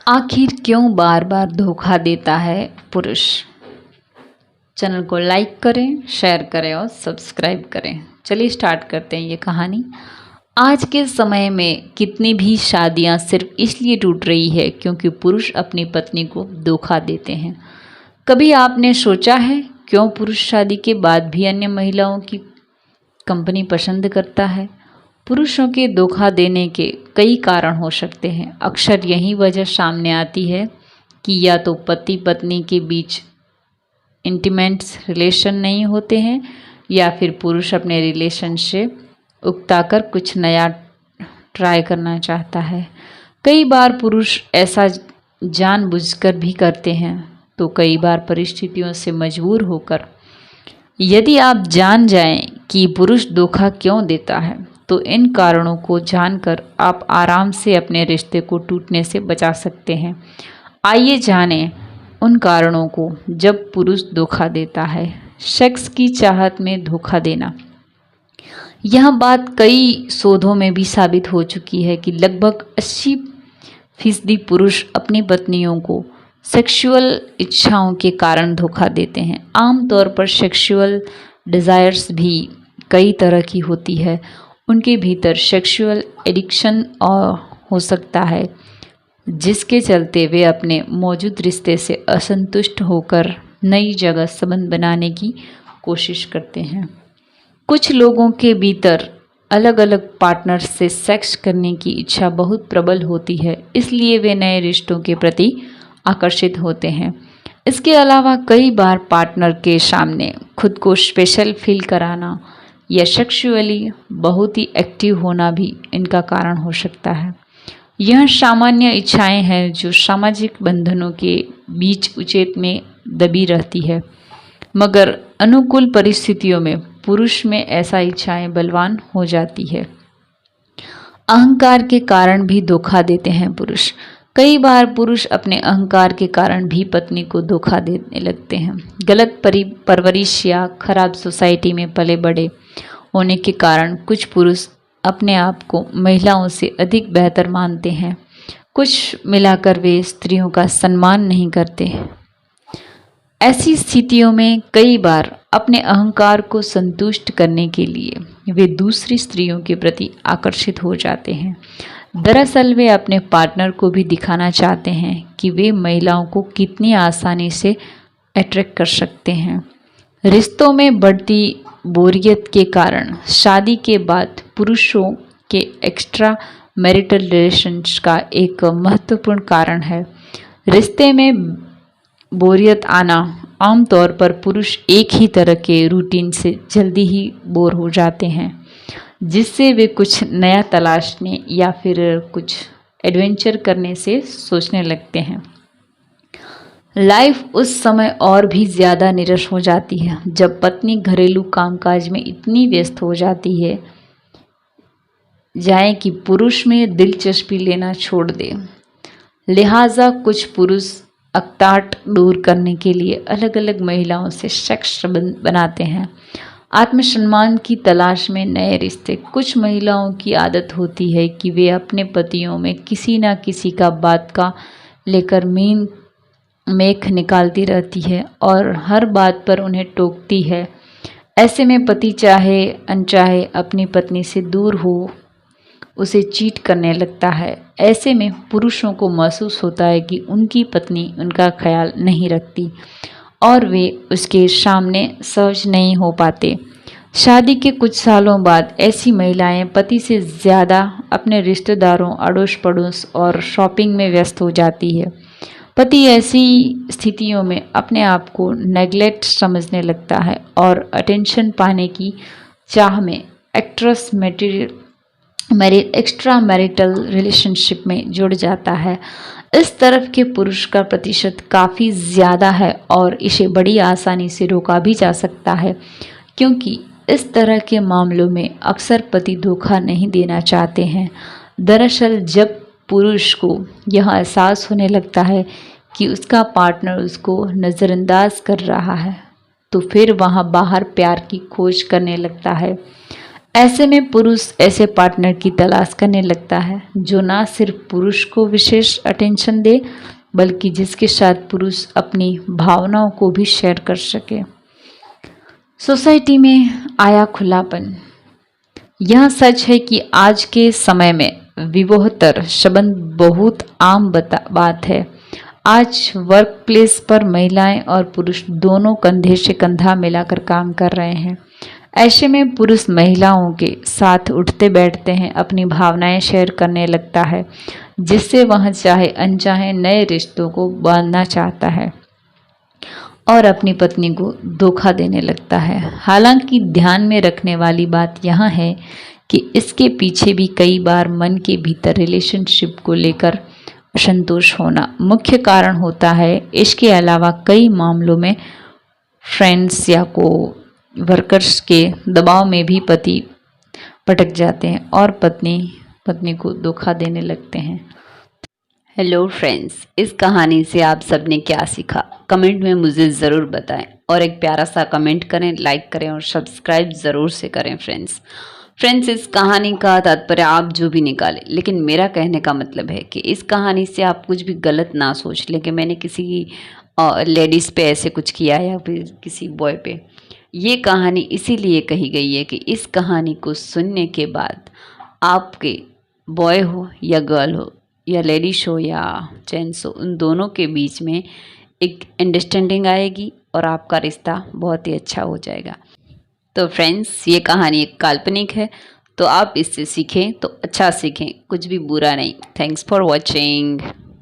आखिर क्यों बार बार धोखा देता है पुरुष। चैनल को लाइक करें, शेयर करें और सब्सक्राइब करें। चलिए स्टार्ट करते हैं ये कहानी। आज के समय में कितनी भी शादियां सिर्फ इसलिए टूट रही है क्योंकि पुरुष अपनी पत्नी को धोखा देते हैं। कभी आपने सोचा है क्यों पुरुष शादी के बाद भी अन्य महिलाओं की कंपनी पसंद करता है? पुरुषों के धोखा देने के कई कारण हो सकते हैं। अक्सर यही वजह सामने आती है कि या तो पति पत्नी के बीच इंटीमेट्स रिलेशन नहीं होते हैं या फिर पुरुष अपने रिलेशन से उकताकर कुछ नया ट्राई करना चाहता है। कई बार पुरुष ऐसा जानबूझकर भी करते हैं तो कई बार परिस्थितियों से मजबूर होकर। यदि आप जान जाएं कि पुरुष धोखा क्यों देता है तो इन कारणों को जानकर आप आराम से अपने रिश्ते को टूटने से बचा सकते हैं। आइए जानें उन कारणों को जब पुरुष धोखा देता है। सेक्स की चाहत में धोखा देना। यह बात कई शोधों में भी साबित हो चुकी है कि लगभग 80% पुरुष अपनी पत्नियों को सेक्सुअल इच्छाओं के कारण धोखा देते हैं। आमतौर पर सेक्सुअल डिज़ायर्स भी कई तरह की होती है। उनके भीतर सेक्सुअल एडिक्शन हो सकता है जिसके चलते वे अपने मौजूद रिश्ते से असंतुष्ट होकर नई जगह संबंध बनाने की कोशिश करते हैं। कुछ लोगों के भीतर अलग अलग पार्टनर से सेक्स करने की इच्छा बहुत प्रबल होती है, इसलिए वे नए रिश्तों के प्रति आकर्षित होते हैं। इसके अलावा कई बार पार्टनर के सामने खुद को स्पेशल फील कराना या सेक्सुअली बहुत ही एक्टिव होना भी इनका कारण हो सकता है। यह सामान्य इच्छाएं हैं जो सामाजिक बंधनों के बीच उचेत में दबी रहती है, मगर अनुकूल परिस्थितियों में पुरुष में ऐसा इच्छाएं बलवान हो जाती है। अहंकार के कारण भी धोखा देते हैं पुरुष। कई बार पुरुष अपने अहंकार के कारण भी पत्नी को धोखा देने लगते हैं। गलत परवरिश या खराब सोसाइटी में पले बड़े होने के कारण कुछ पुरुष अपने आप को महिलाओं से अधिक बेहतर मानते हैं। कुछ मिलाकर वे स्त्रियों का सम्मान नहीं करते। ऐसी स्थितियों में कई बार अपने अहंकार को संतुष्ट करने के लिए वे दूसरी स्त्रियों के प्रति आकर्षित हो जाते हैं। दरअसल वे अपने पार्टनर को भी दिखाना चाहते हैं कि वे महिलाओं को कितनी आसानी से अट्रैक्ट कर सकते हैं। रिश्तों में बढ़ती बोरियत के कारण शादी के बाद पुरुषों के एक्स्ट्रा मैरिटल रिलेशंस का एक महत्वपूर्ण कारण है। रिश्ते में बोरियत आना। आमतौर पर पुरुष एक ही तरह के रूटीन से जल्दी ही बोर हो जाते हैं, जिससे वे कुछ नया तलाशने या फिर कुछ एडवेंचर करने से सोचने लगते हैं। लाइफ उस समय और भी ज़्यादा नीरस हो जाती है जब पत्नी घरेलू कामकाज में इतनी व्यस्त हो जाती है जाए कि पुरुष में दिलचस्पी लेना छोड़ दे। लिहाजा कुछ पुरुष अकताट दूर करने के लिए अलग अलग महिलाओं से सेक्स संबंध बनाते हैं। आत्मसम्मान की तलाश में नए रिश्ते। कुछ महिलाओं की आदत होती है कि वे अपने पतियों में किसी न किसी का बात का लेकर मेख निकालती रहती है और हर बात पर उन्हें टोकती है। ऐसे में पति चाहे अनचाहे अपनी पत्नी से दूर हो उसे चीट करने लगता है। ऐसे में पुरुषों को महसूस होता है कि उनकी पत्नी उनका ख्याल नहीं रखती और वे उसके सामने सहज नहीं हो पाते। शादी के कुछ सालों बाद ऐसी महिलाएं पति से ज़्यादा अपने रिश्तेदारों, अड़ोस पड़ोस और शॉपिंग में व्यस्त हो जाती है। पति ऐसी स्थितियों में अपने आप को नेग्लेक्ट समझने लगता है और अटेंशन पाने की चाह में एक्स्ट्रा मैरिटल रिलेशनशिप में जुड़ जाता है। इस तरफ के पुरुष का प्रतिशत काफ़ी ज़्यादा है और इसे बड़ी आसानी से रोका भी जा सकता है, क्योंकि इस तरह के मामलों में अक्सर पति धोखा नहीं देना चाहते हैं। दरअसल जब पुरुष को यह एहसास होने लगता है कि उसका पार्टनर उसको नज़रअंदाज कर रहा है तो फिर वहाँ बाहर प्यार की खोज करने लगता है। ऐसे में पुरुष ऐसे पार्टनर की तलाश करने लगता है जो ना सिर्फ पुरुष को विशेष अटेंशन दे, बल्कि जिसके साथ पुरुष अपनी भावनाओं को भी शेयर कर सके। सोसाइटी में आया खुलापन। यह सच है कि आज के समय में विवाहोत्तर संबंध बहुत आम बात है। आज वर्क प्लेस पर महिलाएं और पुरुष दोनों कंधे से कंधा मिलाकर काम कर रहे हैं। ऐसे में पुरुष महिलाओं के साथ उठते बैठते हैं, अपनी भावनाएं शेयर करने लगता है, जिससे वह चाहे अनचाहे नए रिश्तों को बांधना चाहता है और अपनी पत्नी को धोखा देने लगता है। हालांकि ध्यान में रखने वाली बात यह है कि इसके पीछे भी कई बार मन के भीतर रिलेशनशिप को लेकर असंतोष होना मुख्य कारण होता है। इसके अलावा कई मामलों में फ्रेंड्स या को वर्कर्स के दबाव में भी पति भटक जाते हैं और पत्नी को धोखा देने लगते हैं। हेलो फ्रेंड्स, इस कहानी से आप सबने क्या सीखा कमेंट में मुझे ज़रूर बताएं और एक प्यारा सा कमेंट करें, लाइक करें और सब्सक्राइब ज़रूर से करें। फ्रेंड्स इस कहानी का तात्पर्य आप जो भी निकालें, लेकिन मेरा कहने का मतलब है कि इस कहानी से आप कुछ भी गलत ना सोच लें कि मैंने किसी लेडीज़ पे ऐसे कुछ किया या फिर किसी बॉय पे। ये कहानी इसीलिए कही गई है कि इस कहानी को सुनने के बाद आपके बॉय हो या गर्ल हो या लेडीज हो या जेंट्स हो, उन दोनों के बीच में एक अंडरस्टैंडिंग आएगी और आपका रिश्ता बहुत ही अच्छा हो जाएगा। तो फ्रेंड्स ये कहानी एक काल्पनिक है, तो आप इससे सीखें तो अच्छा सीखें, कुछ भी बुरा नहीं। Thanks for watching.